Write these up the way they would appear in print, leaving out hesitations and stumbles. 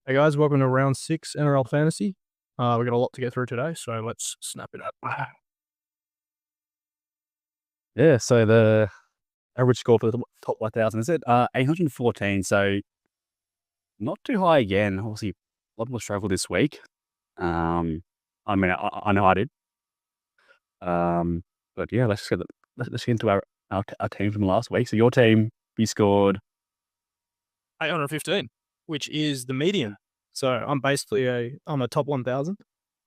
Hey guys, welcome to round 6 NRL Fantasy. We got a lot to get through today, so let's snap it up. Yeah, so the average score for the top 1,000 is it 814. So not too high again. Obviously, a lot more struggle this week. I mean, I know I did. But yeah, let's get into our team from last week. So your team, we scored. 815, which is the median. So I'm a top 1,000.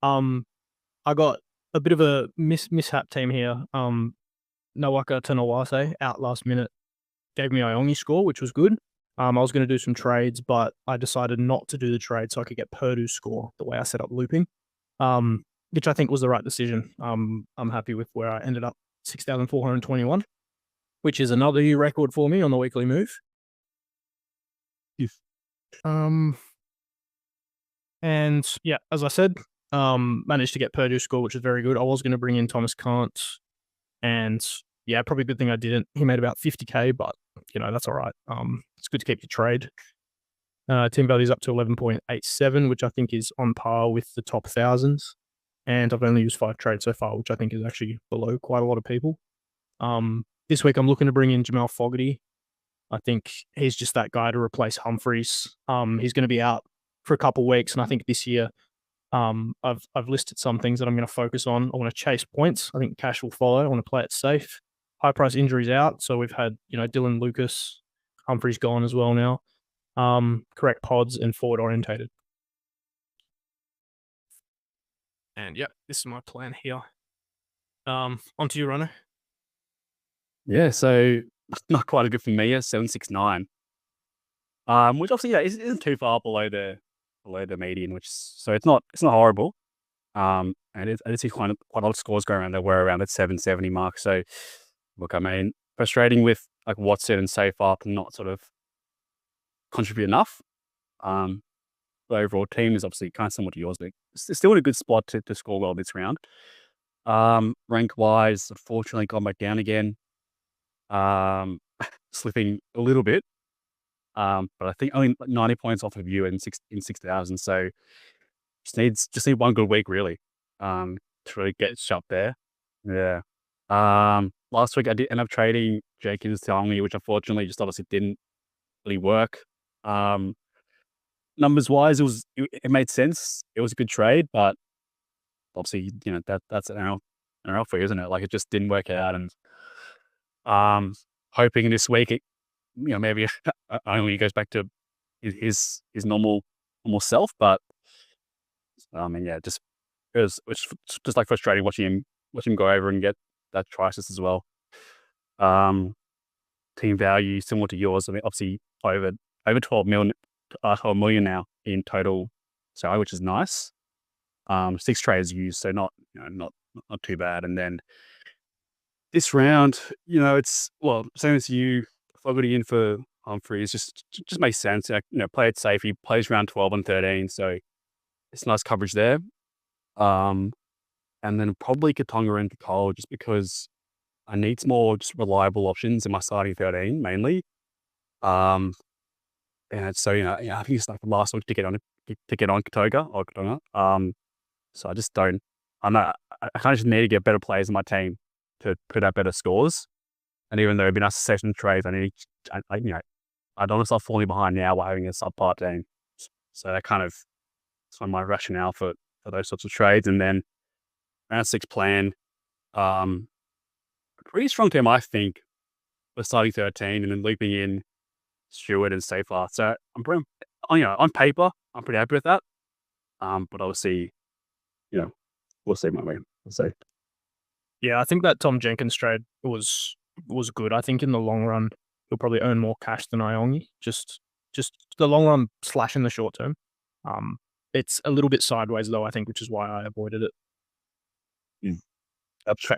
I got a bit of a mishap team here. Nawaka Tanawase out last minute gave me Iongi score, which was good. I was going to do some trades, but I decided not to do the trade so I could get Purdue's score the way I set up looping, which I think was the right decision. I'm happy with where I ended up, 6,421, which is another new record for me on the weekly move. Yes. And yeah, as I said, managed to get Purdue's score, which is very good. I was going to bring in Thomas Kant, and yeah, probably a good thing I didn't. He made about 50k, but that's all right. It's good to keep your trade. Team value's up to 11.87, which I think is on par with the top thousands. And I've only used 5 trades so far, which I think is actually below quite a lot of people. This week I'm looking to bring in Jamal Fogarty. I think he's just that guy to replace Humphreys. He's going to be out for a couple of weeks, and I think this year I've listed some things that I'm going to focus on. I want to chase points. I think cash will follow. I want to play it safe. High price injuries out, so we've had Dylan Lucas, Humphreys gone as well now. Correct pods and forward orientated. And yep, this is my plan here. Onto you, Runner. Yeah, so not quite a good for me. 769. Which obviously isn't too far below the median, so it's not horrible. And I did see quite a lot of scores going around that were around that 770 mark. So look, I mean, frustrating with like Watson and Safe up and not sort of contribute enough. The overall team is obviously kind of similar to yours, but it's still in a good spot to score well this round. Rank wise, unfortunately, gone back down again. Slipping a little bit. But I think only 90 points off of you in 6,000. So just need one good week really. To really get up there. Yeah. Last week I did end up trading Jenkins to Iongi, which unfortunately just obviously didn't really work. Numbers wise, it made sense. It was a good trade, but obviously, that's an NRL for you, isn't it? Like it just didn't work out, and hoping this week maybe only goes back to his normal self. But I mean, yeah, it's just like frustrating watching him go over and get that crisis as well. Team value similar to yours. I mean, obviously over 12 million now in total, so which is nice. 6 trades used, so not too bad. And then this round, it's same as you. Fogarty in for Humphreys just makes sense. Play it safe. He plays round 12 and 13, so it's nice coverage there. And then probably Katonga and Cole, just because I need some more just reliable options in my starting 13 mainly. And so I think it's like the last one to get on Katonga or Katonga. So I just don't. I kind of just need to get better players in my team to put out better scores. And even though it'd be nice to session trades, I don't want to start falling behind now while having a subpar team. So that's kind of my rationale for those sorts of trades. And then round 6 plan, pretty strong team, I think, for starting 13 and then looping in Stewart and Safar. So on paper, I'm pretty happy with that. But obviously, we'll see, my way. We'll see. Yeah, I think that Tom Jenkins trade was good. I think in the long run, he'll probably earn more cash than Iongi. Just the long run / in the short term. It's a little bit sideways though, I think, which is why I avoided it. Okay.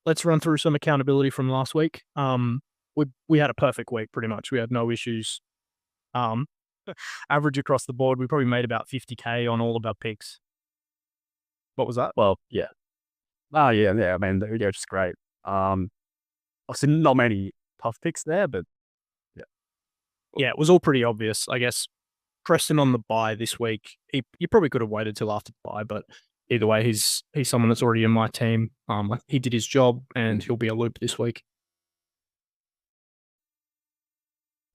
Let's run through some accountability from last week. We had a perfect week pretty much. We had no issues. Average across the board, we probably made about 50k on all of our picks. What was that? Well, yeah. Oh, yeah. I mean, they're just great. Obviously, not many tough picks there, but yeah. Yeah, it was all pretty obvious. I guess Preston on the bye this week. You probably could have waited till after the bye, but either way, he's someone that's already in my team. He did his job, and he'll be a loop this week.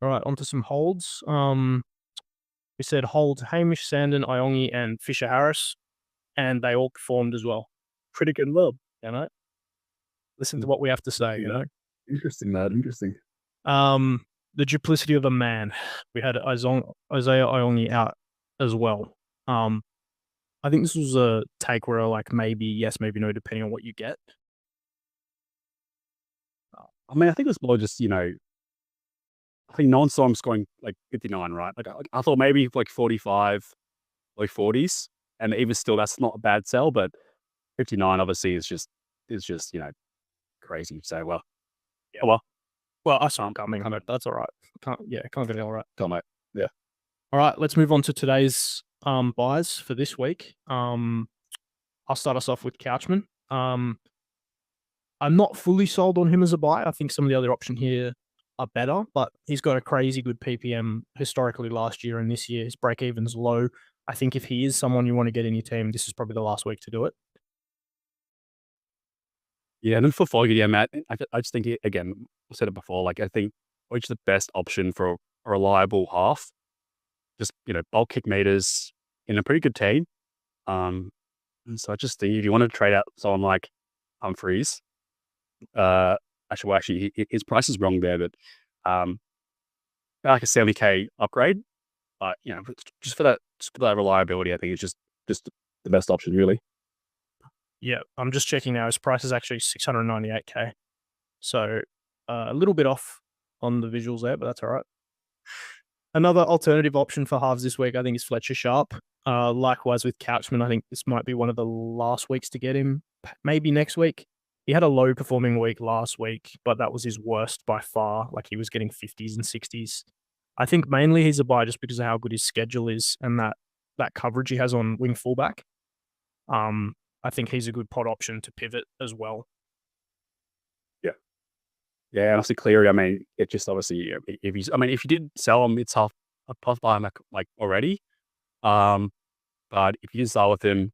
All right, on to some holds. We said hold Hamish, Sandon, Iongi, and Fisher Harris, and they all performed as well. Pretty good lob, you know. Listen to what we have to say, you know. Interesting, lad. Interesting. The duplicity of a man. We had Isaiah Iongi out as well. I think this was a take where like maybe yes, maybe no, depending on what you get. I mean, I think it was more just, I think no one saw him scoring like 59, right? Like I thought maybe like 45, like 40s, and even still, that's not a bad sell. But 59 obviously is just crazy. So well, Yeah. oh well. Well, I saw him coming, but that's all right. Can't get it all right. Come mate. Yeah. All right, let's move on to today's buys for this week. I'll start us off with Couchman. I'm not fully sold on him as a buy. I think some of the other options here are better, but he's got a crazy good PPM historically last year and this year. His break even's low. I think if he is someone you want to get in your team, this is probably the last week to do it. Yeah, and then for Fogarty, Matt, I just think, again, I said it before, like I think which is the best option for a reliable half. Just, bulk kick meters in a pretty good team. And so I just think if you want to trade out someone like Humphreys, actually, his price is wrong there, but like a 70K upgrade, but just for that reliability, I think it's just the best option, really. Yeah, I'm just checking now. His price is actually 698K. So a little bit off on the visuals there, but that's all right. Another alternative option for halves this week, I think, is Fletcher Sharp. Likewise with Couchman, I think this might be one of the last weeks to get him. Maybe next week. He had a low performing week last week, but that was his worst by far. Like he was getting 50s and 60s. I think mainly he's a buy just because of how good his schedule is and that coverage he has on wing fullback. I think he's a good pot option to pivot as well. Yeah. Yeah, and obviously Cleary, I mean, it just obviously, if you did sell him, it's half a pot buy him like already. But if you did start with him,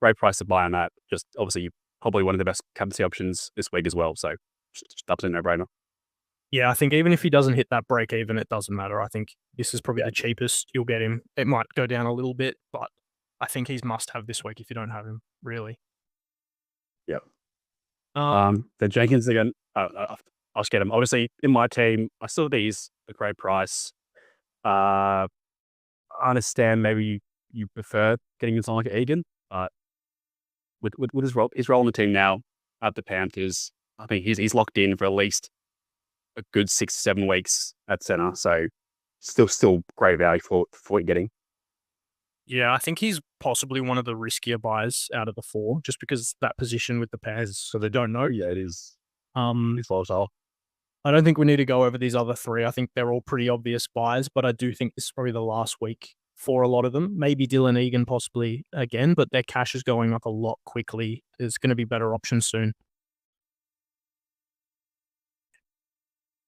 great price to buy on that. Just obviously probably one of the best captaincy options this week as well. So just absolutely no-brainer. Yeah, I think even if he doesn't hit that break even, it doesn't matter. I think this is probably the cheapest you'll get him. It might go down a little bit, but I think he's must have this week if you don't have him, really. Yeah. Then Jenkins again, I'll just get him. Obviously, in my team, I still think he's a great price. I understand maybe you prefer getting someone like Egan, but with his role in the team now at the Panthers, I think he's locked in for at least a good 6 to 7 weeks at center. So still great value for what you're getting. Yeah, I think he's possibly one of the riskier buys out of the four, just because that position with the Panthers, so they don't know. Yeah, it is. It's volatile. I don't think we need to go over these other three. I think they're all pretty obvious buys, but I do think this is probably the last week for a lot of them. Maybe Dylan Egan possibly again, but their cash is going up a lot quickly. There's going to be better options soon.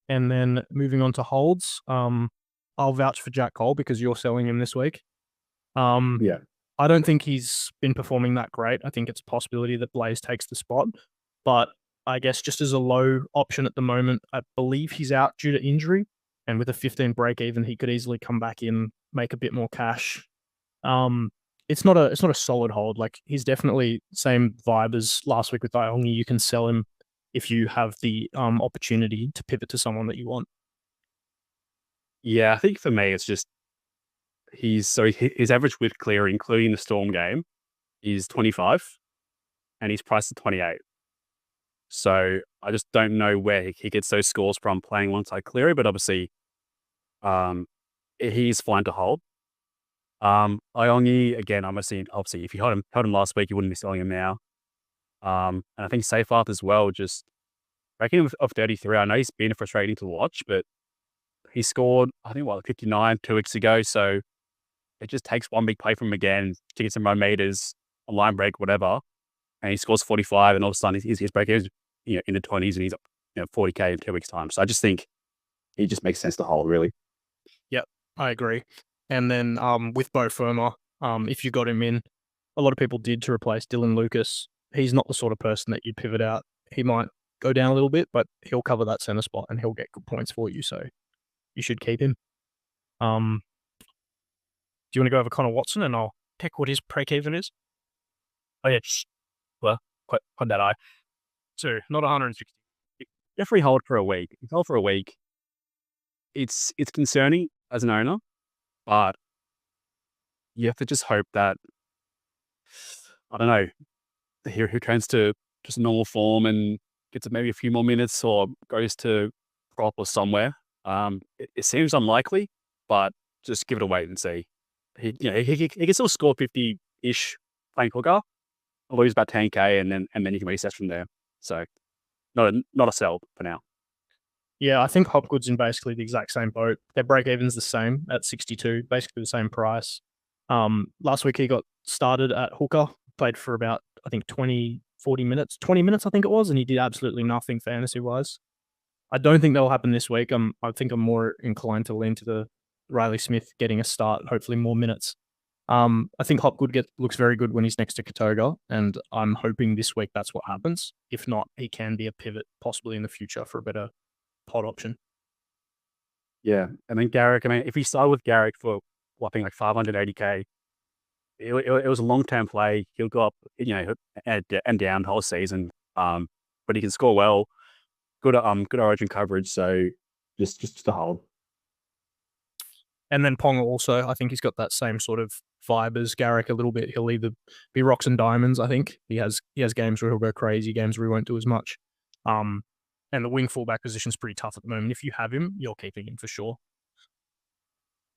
And then moving on to holds, I'll vouch for Jack Cole because you're selling him this week. Yeah. I don't think he's been performing that great. I think it's a possibility that Blaze takes the spot, but I guess just as a low option at the moment, I believe he's out due to injury, and with a 15 break even, he could easily come back in, make a bit more cash. It's not a solid hold. Like he's definitely same vibe as last week with Iongi. You can sell him if you have the opportunity to pivot to someone that you want. Yeah, I think for me, it's just his average width clear, including the Storm game, is 25, and he's priced at 28. So I just don't know where he gets those scores from playing alongside Cleary, but obviously, he's fine to hold. Iongi, again, obviously, if you held him last week, you wouldn't be selling him now. And I think Seyfarth as well, just ranking him of 33. I know he's been frustrating to watch, but he scored, I think, 59 2 weeks ago. So it just takes one big play from him again to get some run meters, a line break, whatever. And he scores 45, and all of a sudden his break is in the 20s, and he's 40K in 2 weeks' time. So I just think he just makes sense to hold, really. Yep, I agree. And then with Bo Firma, if you got him in, a lot of people did to replace Dylan Lucas. He's not the sort of person that you'd pivot out. He might go down a little bit, but he'll cover that center spot and he'll get good points for you. So you should keep him. Do you want to go over Connor Watson and I'll pick what his break even is? Oh yeah, well, quite that eye. So not 160. Jeffrey hold for a week. If you hold for a week, it's concerning as an owner, but you have to just hope that, I don't know, he returns to just normal form and gets maybe a few more minutes or goes to prop or somewhere. It seems unlikely, but just give it a wait and see. He can still score 50-ish playing hooker, lose about 10K, and then he can reset from there. So not a sell for now. Yeah, I think Hopgood's in basically the exact same boat. Their break even's the same at 62, basically the same price. Last week he got started at hooker, played for about, I think, 20 minutes, I think it was, and he did absolutely nothing fantasy-wise. I don't think that'll happen this week. I think I'm more inclined to lean to the Riley Smith getting a start, hopefully more minutes. I think Hopgood looks very good when he's next to Katoga, and I'm hoping this week that's what happens. If not, he can be a pivot possibly in the future for a better pod option. Yeah, and then Garrick. I mean, if he started with Garrick for I think like 580K, it was a long-term play. He'll go up, and down the whole season. But he can score well. Good origin coverage. So just a hold. And then Ponga also, I think he's got that same sort of vibe as Garrick a little bit. He'll either be rocks and diamonds. I think he has games where he'll go crazy, games where he won't do as much. And the wing fullback position is pretty tough at the moment. If you have him, you're keeping him for sure.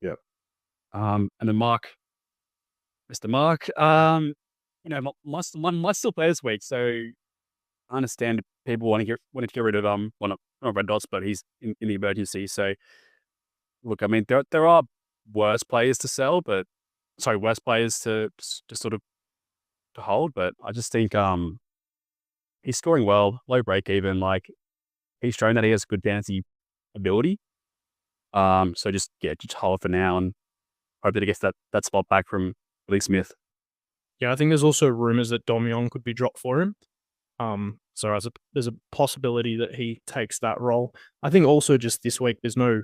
Yep. And then Mark, Mr. Mark, might still play this week. So I understand people want to get rid of not Red Dots, but he's in the emergency. So look, I mean, there are worse players to sell, worse players to sort of to hold. But I just think he's scoring well, low break even. Like he's shown that he has good fantasy ability. So just hold for now and hope that he gets that spot back from Lee Smith. Yeah, I think there's also rumors that Dom Young could be dropped for him. So there's a possibility that he takes that role. I think also just this week there's no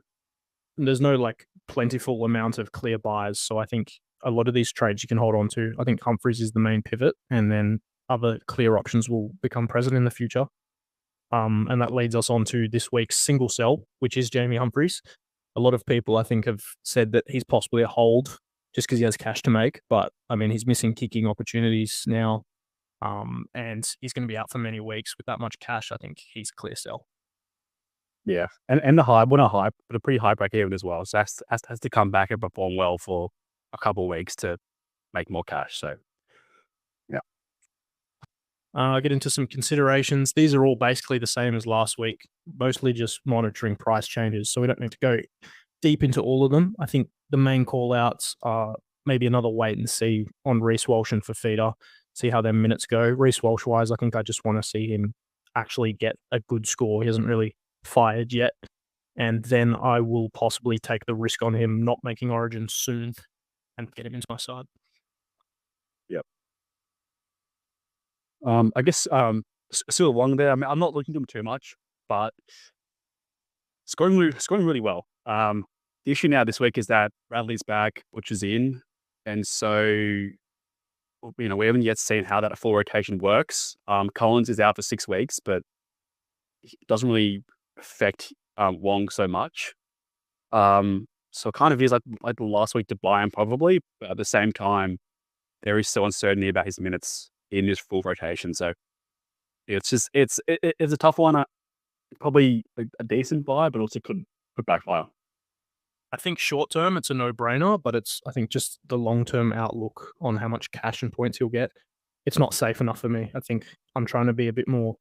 like plentiful amount of clear buys. So I think a lot of these trades you can hold on to. I think Humphries is the main pivot, and then other clear options will become present in the future. And that leads us on to this week's single sell, which is Jamie Humphries. A lot of people, I think, have said that he's possibly a hold just because he has cash to make. But, I mean, he's missing kicking opportunities now. And he's going to be out for many weeks with that much cash. I think he's a clear sell. Yeah, and the hype, well, not hype, but a pretty high break even as well. So has to come back and perform well for a couple of weeks to make more cash. So, yeah. Get into some considerations. These are all basically the same as last week, mostly just monitoring price changes. So we don't need to go deep into all of them. I think the main call outs are maybe another wait and see on Reece Walsh and Fafita, see how their minutes go. Reece Walsh wise, I think I just want to see him actually get a good score. He hasn't really fired yet. And then I will possibly take the risk on him not making Origin soon and get him into my side. Yep. I guess still along there. I mean, I'm not looking at him too much, but scoring really well. The issue now this week is that Bradley's back, which is in, and so we haven't yet seen how that full rotation works. Collins is out for 6 weeks, but it doesn't really affect Wong so much. So it kind of is like the last week to buy him probably, but at the same time, there is still uncertainty about his minutes in his full rotation. So it's a tough one. Probably a decent buy, but also could backfire. I think short term it's a no brainer, but I think just the long term outlook on how much cash and points he'll get, it's not safe enough for me. I think I'm trying to be a bit more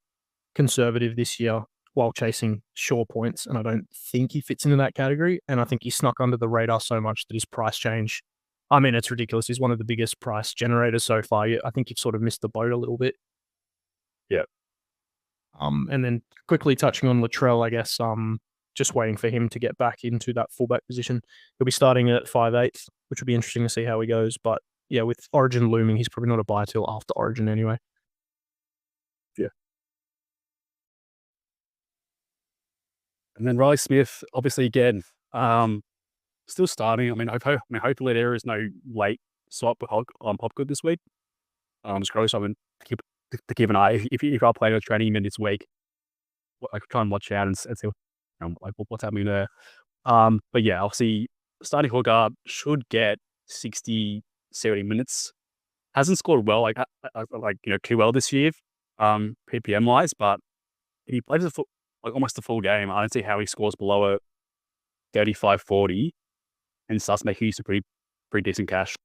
conservative this year while chasing sure points, and I don't think he fits into that category. And I think he snuck under the radar so much that his price change, I mean, it's ridiculous. He's one of the biggest price generators so far. I think you've sort of missed the boat a little bit. Yeah. And then quickly touching on Latrell, I guess. just waiting for him to get back into that fullback position. He'll be starting at 5'8", which will be interesting to see how he goes. But yeah, with Origin looming, he's probably not a buy till after Origin anyway. Yeah. And then Riley Smith, obviously again, still starting. I mean, hopefully there is no late swap on Hopgood this week. It's probably something to keep an eye. If you are playing or training him in this week, I could try and watch out and see what's happening there. But yeah, obviously starting hooker should get 60, 70 minutes. Hasn't scored well, too well this year, PPM wise. But if he plays almost the full game, I don't see how he scores below a 35, 40 and starts making use of pretty decent cash.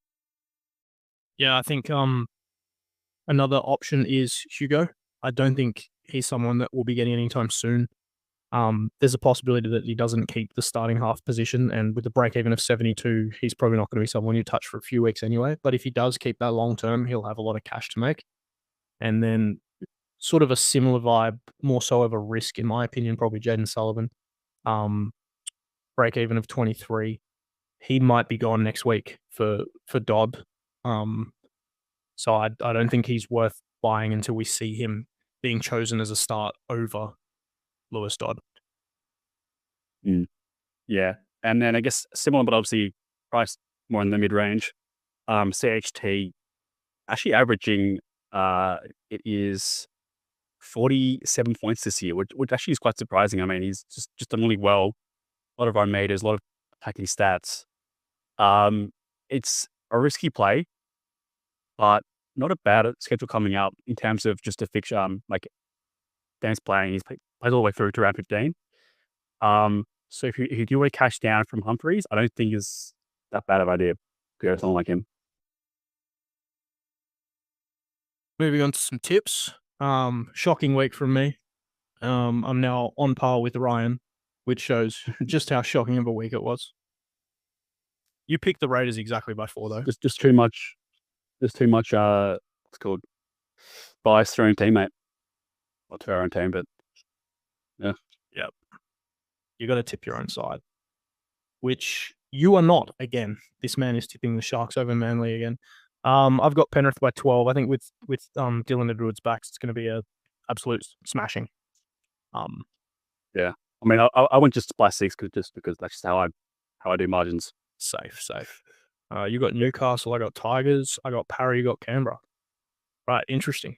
Yeah, I think another option is Hugo. I don't think he's someone that will be getting anytime soon. There's a possibility that he doesn't keep the starting half position, and with the break even of 72, he's probably not going to be someone you touch for a few weeks anyway. But if he does keep that long term, he'll have a lot of cash to make. And then sort of a similar vibe, more so of a risk, in my opinion, probably Jaden Sullivan. Break even of 23. He might be gone next week for Dodd. So I don't think he's worth buying until we see him being chosen as a start over Lewis Dodd. Yeah. And then I guess similar, but obviously priced more in the mid range. CHT actually averaging it is 47 points this year, which actually is quite surprising. I mean, he's just done really well. A lot of run meters, a lot of attacking stats. It's a risky play, but not a bad schedule coming up in terms of just a fixture. Like Dan's playing, he's plays all the way through to round 15. So if you do want to cash down from Humphreys, I don't think is that bad of an idea to go with someone like him. Moving on to some tips. Shocking week from me. I'm now on par with Ryan, which shows just how shocking of a week it was. You picked the Raiders exactly by 4, though. Just too much. There's too much. What's called bias through teammate. Not to our own team, but yeah. Yep. You got to tip your own side, which you are not. Again, this man is tipping the Sharks over Manly again. I've got Penrith by 12. I think with Dylan Edwards back, it's going to be a absolute smashing. Yeah. I mean, I went just by 6 because that's just how I do margins. Safe. You got Newcastle. I got Tigers. I got Parry. You got Canberra. Right. Interesting.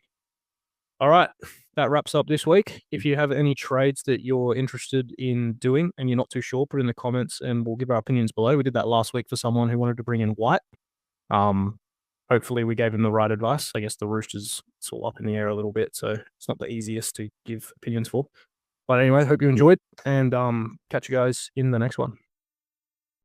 All right. That wraps up this week. If you have any trades that you're interested in doing and you're not too sure, put in the comments and we'll give our opinions below. We did that last week for someone who wanted to bring in White. Hopefully we gave him the right advice. I guess the Roosters, it's all up in the air a little bit, so it's not the easiest to give opinions for. But anyway, hope you enjoyed and catch you guys in the next one.